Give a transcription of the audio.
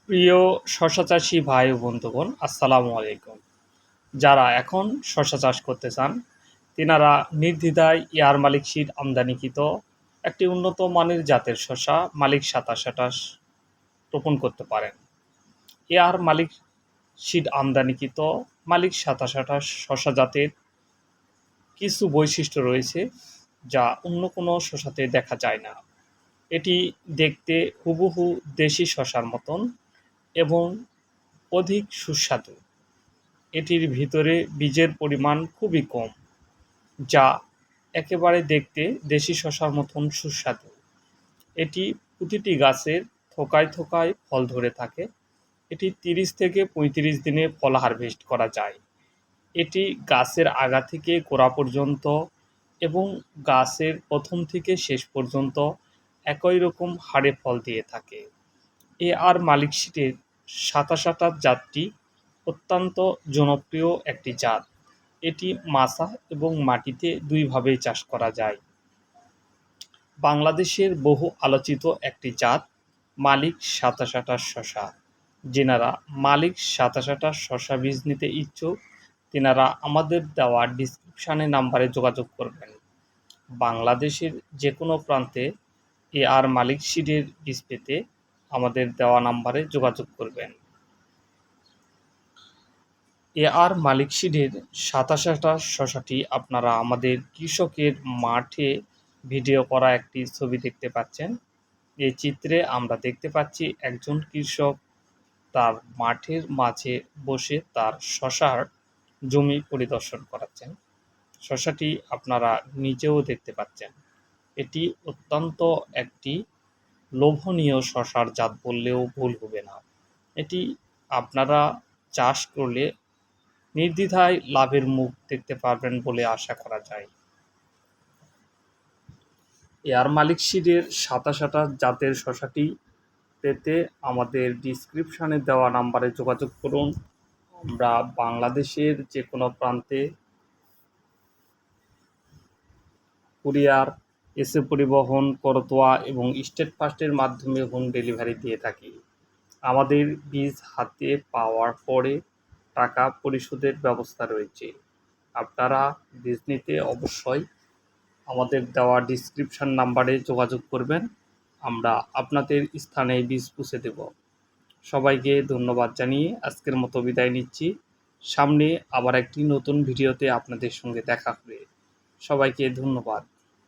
প্রিয় শশা চাষি ভাই ও বন্ধুগণ, আসসালামু আলাইকুম। যারা এখন শশা চাষ করতে চান, তিনারা নির্দ্বিধায় এয়ার মালিক সিড আমদানিকৃত একটি উন্নত মানের জাতের শশা মালিক ২৭ রোপণ করতে পারেন। এয়ার মালিক সিড আমদানিকৃত মালিক ২৭ শশা জাতের কিছু বৈশিষ্ট্য রয়েছে যা অন্য কোনো শশাতে দেখা যায় না। এটি দেখতে হুবহু দেশি শশার মতন এবং অধিক সুস্বাদু। এটির ভিতরে বীজের পরিমাণ খুবই কম, যা একেবারে দেখতে দেশি শশার মতন সুস্বাদু। এটি প্রতিটি গাছের থোকায় থোকায় ফল ধরে থাকে। এটি ৩০ থেকে ৩৫ দিনে ফল হারভেস্ট করা যায়। এটি গাছের আগা থেকে গোড়া পর্যন্ত এবং গাছের প্রথম থেকে শেষ পর্যন্ত একই রকম হারে ফল দিয়ে থাকে। এআর মালিক সিডের ২৭ জাতটি অত্যন্ত জনপ্রিয় একটি জাত। এটি মাচা এবং মাটিতে দুইভাবেই চাষ করা যায়। বাংলাদেশের বহু আলোচিত একটি জাত মালিক ২৭ শশা। যেনারা মালিক ২৭ শশা বীজ নিতে ইচ্ছুক, তেনারা আমাদের দেওয়া ডিসক্রিপশানে নাম্বারে যোগাযোগ করবেন। বাংলাদেশের যে কোনো প্রান্তে এআর মালিক সিডের বীজ পেতে আমাদের দেওয়া নাম্বারে যোগাযোগ করবেন। এআর মালিক সিডের ২৭ শশাটি আপনারা আমাদের কৃষকের মাঠে ভিডিও করা একটি ছবি দেখতে পাচ্ছেন। এই চিত্রে আমরা দেখতে পাচ্ছি একজন কৃষক তার মাঠের মাঝে বসে তার শশার জমি পরিদর্শন করাচ্ছেন। শশাটি আপনারা নিজেও দেখতে পাচ্ছেন। এটি অত্যন্ত একটি লোভনীয় শশার জাত বললেও ভুল হবে না। এটি আপনারা চাষ করলে নির্দ্বিধায় লাভের মুখ দেখতে পারবেন বলে আশা করা যায়। এয়ার মালিক সিডের ২৭ জাতের শশাটি পেতে আমাদের ডিসক্রিপশানে দেওয়া নাম্বারে যোগাযোগ করুন। আমরা বাংলাদেশের যে কোনো প্রান্তে কুরিয়ার, এসে পরিবহন, করতোয়া এবং স্টেট ফাস্টের মাধ্যমে হোম ডেলিভারি দিয়ে থাকি। আমাদের বীজ হাতে পাওয়ার পরে টাকা পরিশোধের ব্যবস্থা রয়েছে। আপনারা বীজ নিতে অবশ্যই আমাদের দেওয়া ডিসক্রিপশান নাম্বারে যোগাযোগ করবেন। আমরা আপনাদের স্থানে বীজ পৌঁছে দেব। সবাইকে ধন্যবাদ জানিয়ে আজকের মতো বিদায় নিচ্ছি। সামনে আবার একটি নতুন ভিডিওতে আপনাদের সঙ্গে দেখা হবে। সবাইকে ধন্যবাদ।